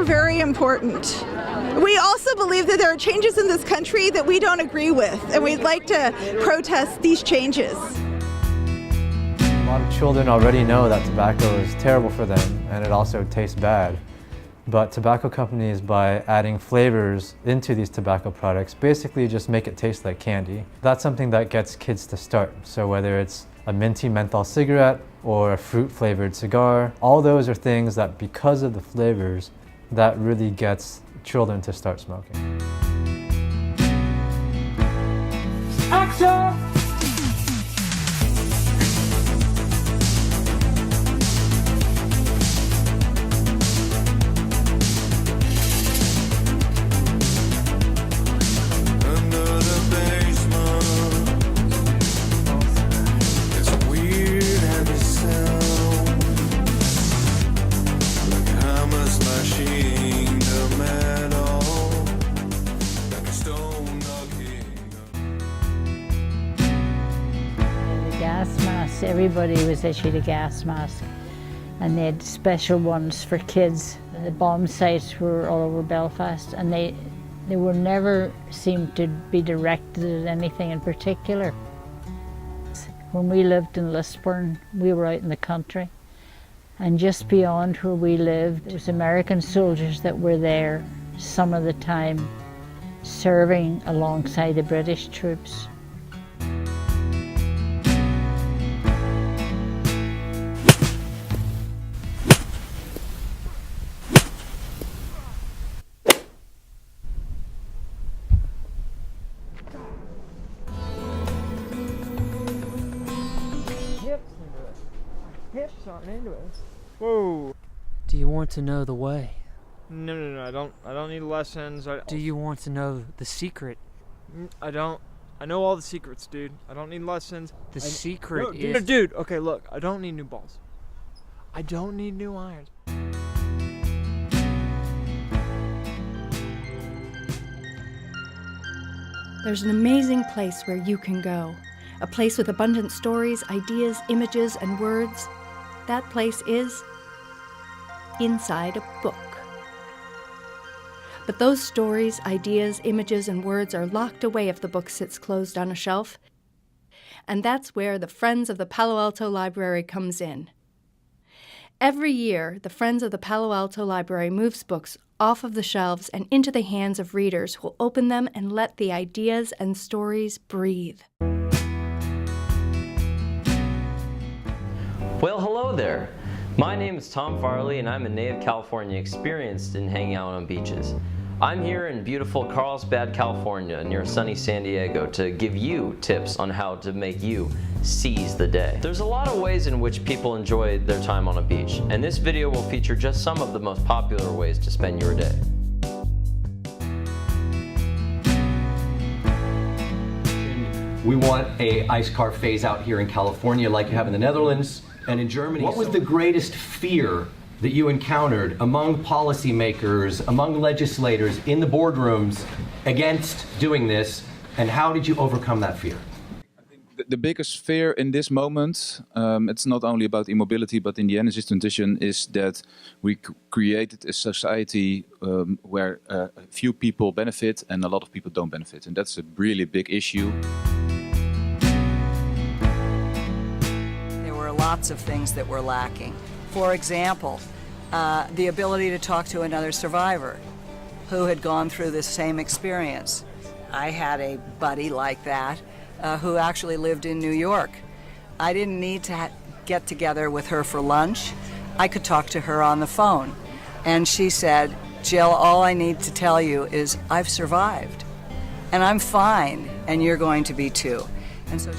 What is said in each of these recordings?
very important. We also believe that there are changes in this country that we don't agree with, and we'd like to protest these changes. A lot of children already know that tobacco is terrible for them, and it also tastes bad. But tobacco companies, by adding flavors into these tobacco products, basically just make it taste like candy. That's something that gets kids to start. So whether it's a minty menthol cigarette or a fruit-flavored cigar, all those are things that, because of the flavors, that really gets children to start smoking. Action! Gas masks. Everybody was issued a gas mask, and they had special ones for kids. The bomb sites were all over Belfast, and they were never seemed to be directed at anything in particular. When we lived in Lisburn, we were out in the country, and just beyond where we lived, there was American soldiers that were there some of the time, serving alongside the British troops. Hips aren't into it. Whoa. Do you want to know the way? No, I don't need lessons. Do you want to know the secret? I don't. I know all the secrets, dude. I don't need lessons. The secret No, is... dude, okay, look. I don't need new balls. I don't need new irons. There's an amazing place where you can go. A place with abundant stories, ideas, images, and words. That place is inside a book. But those stories, ideas, images, and words are locked away if the book sits closed on a shelf. And that's where the Friends of the Palo Alto Library comes in. Every year, the Friends of the Palo Alto Library moves books off of the shelves and into the hands of readers who will open them and let the ideas and stories breathe. Well, hello there. My name is Tom Farley, and I'm a native California experienced in hanging out on beaches. I'm here in beautiful Carlsbad, California, near sunny San Diego, to give you tips on how to make you seize the day. There's a lot of ways in which people enjoy their time on a beach, and this video will feature just some of the most popular ways to spend your day. We want a ice car phase out here in California like you have in the Netherlands and in Germany. What was the greatest fear that you encountered among policymakers, among legislators, in the boardrooms against doing this, and how did you overcome that fear? I think the biggest fear in this moment, it's not only about immobility, but in the energy transition, is that we created a society where a few people benefit and a lot of people don't benefit. And that's a really big issue. Lots of things that were lacking. For example, the ability to talk to another survivor who had gone through this same experience. I had a buddy like that who actually lived in New York. I didn't need to get together with her for lunch. I could talk to her on the phone. And she said, Jill, all I need to tell you is I've survived. And I'm fine, and you're going to be too. And so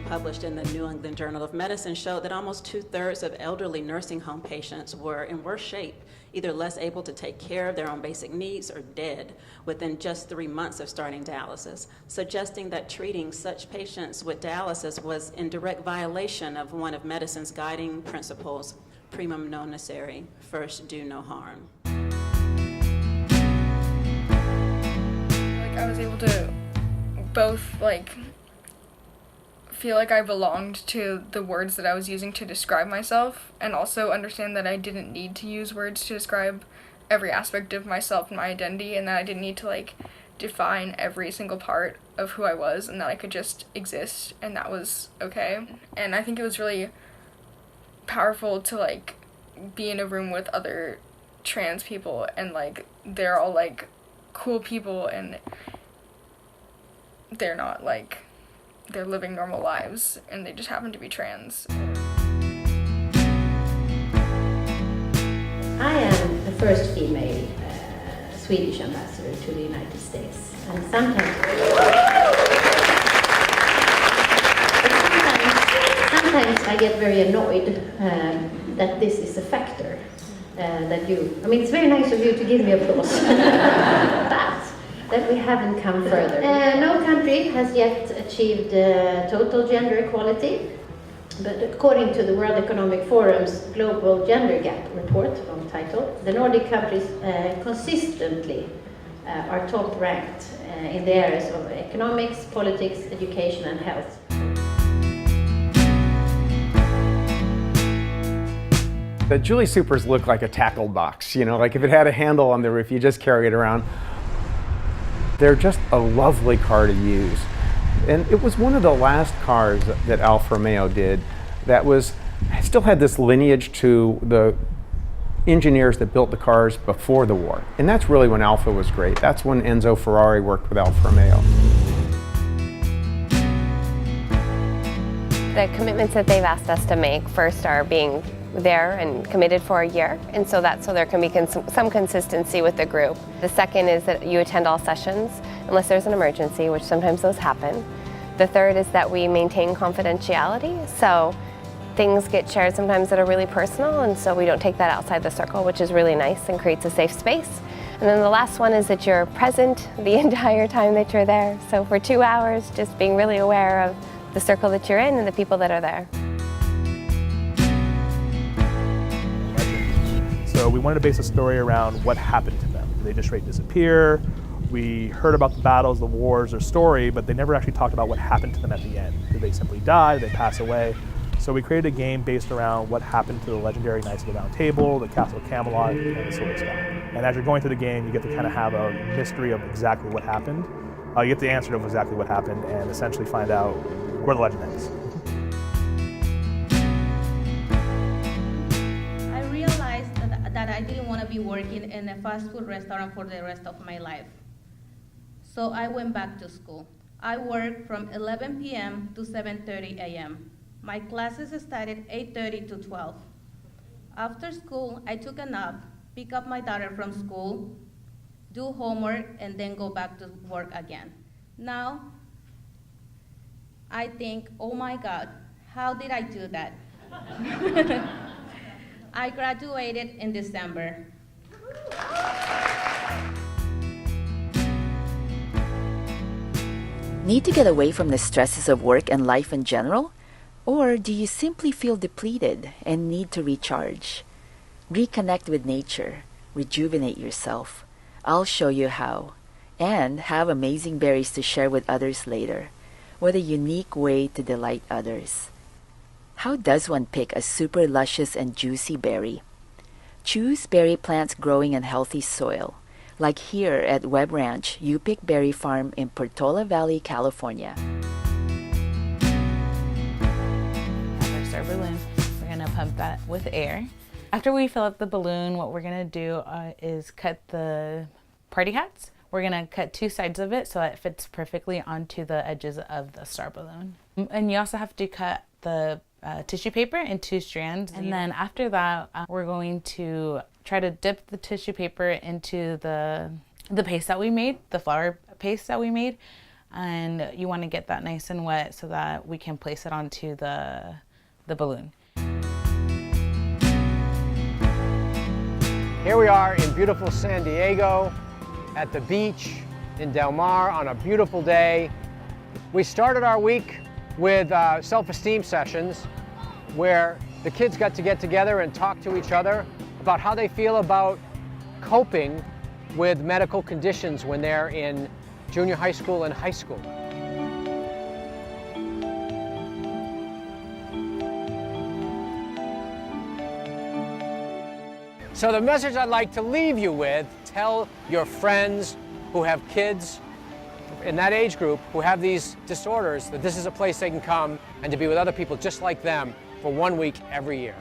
published in the New England Journal of Medicine showed that almost 2/3 of elderly nursing home patients were in worse shape, either less able to take care of their own basic needs or dead within just 3 months of starting dialysis, suggesting that treating such patients with dialysis was in direct violation of one of medicine's guiding principles, primum non nocere, first do no harm. I was able to both feel like I belonged to the words that I was using to describe myself, and also understand that I didn't need to use words to describe every aspect of myself and my identity, and that I didn't need to like define every single part of who I was, and that I could just exist, and that was okay. And I think it was really powerful to like be in a room with other trans people, and like they're all like cool people, and they're not like, they're living normal lives, and they just happen to be trans. I am the first female Swedish ambassador to the United States, and sometimes I get very annoyed that this is a factor that you, I mean, it's very nice of you to give me applause, but that we haven't come further. No country has yet achieved total gender equality, but according to the World Economic Forum's Global Gender Gap report, long title, the Nordic countries consistently are top ranked in the areas of economics, politics, education and health. The Julie Supers look like a tackle box, you know, like if it had a handle on the roof, you just carry it around. They're just a lovely car to use. And it was one of the last cars that Alfa Romeo did that was, still had this lineage to the engineers that built the cars before the war. And that's really when Alfa was great. That's when Enzo Ferrari worked with Alfa Romeo. The commitments that they've asked us to make first are being there and committed for a year, and so there can be some consistency with the group. The second is that you attend all sessions unless there's an emergency, which sometimes those happen. The third is that we maintain confidentiality, so things get shared sometimes that are really personal, and so we don't take that outside the circle, which is really nice and creates a safe space. And then the last one is that you're present the entire time that you're there. So for 2 hours, just being really aware of the circle that you're in and the people that are there. So we wanted to base a story around what happened to them. Did they just straight disappear? We heard about the battles, the wars, their story, but they never actually talked about what happened to them at the end. Did they simply die? Did they pass away? So we created a game based around what happened to the legendary Knights of the Round Table, the Castle of Camelot, and the Sword Stone. And as you're going through the game, you get to kind of have a mystery of exactly what happened. You get the answer of exactly what happened and essentially find out where the legend ends. I realized that I didn't want to be working in a fast food restaurant for the rest of my life. So I went back to school. I worked from 11 p.m. to 7:30 a.m. My classes started 8:30 to 12. After school, I took a nap, pick up my daughter from school, do homework, and then go back to work again. Now, I think, oh my God, how did I do that? I graduated in December. Need to get away from the stresses of work and life in general? Or do you simply feel depleted and need to recharge? Reconnect with nature, rejuvenate yourself. I'll show you how, and have amazing berries to share with others later. What a unique way to delight others. How does one pick a super luscious and juicy berry? Choose berry plants growing in healthy soil, like here at Webb Ranch, U-Pick Berry Farm in Portola Valley, California. Our balloon. We're going to pump that with air. After we fill up the balloon, what we're going to do is cut the party hats. We're going to cut 2 sides of it so that it fits perfectly onto the edges of the star balloon. And you also have to cut the tissue paper in 2 strands. And then after that, we're going to try to dip the tissue paper into the paste that we made, the flour paste that we made. And you want to get that nice and wet so that we can place it onto the balloon. Here we are in beautiful San Diego at the beach in Del Mar on a beautiful day. We started our week with self-esteem sessions where the kids got to get together and talk to each other about how they feel about coping with medical conditions when they're in junior high school and high school. So the message I'd like to leave you with, tell your friends who have kids in that age group who have these disorders that this is a place they can come and to be with other people just like them for 1 week every year.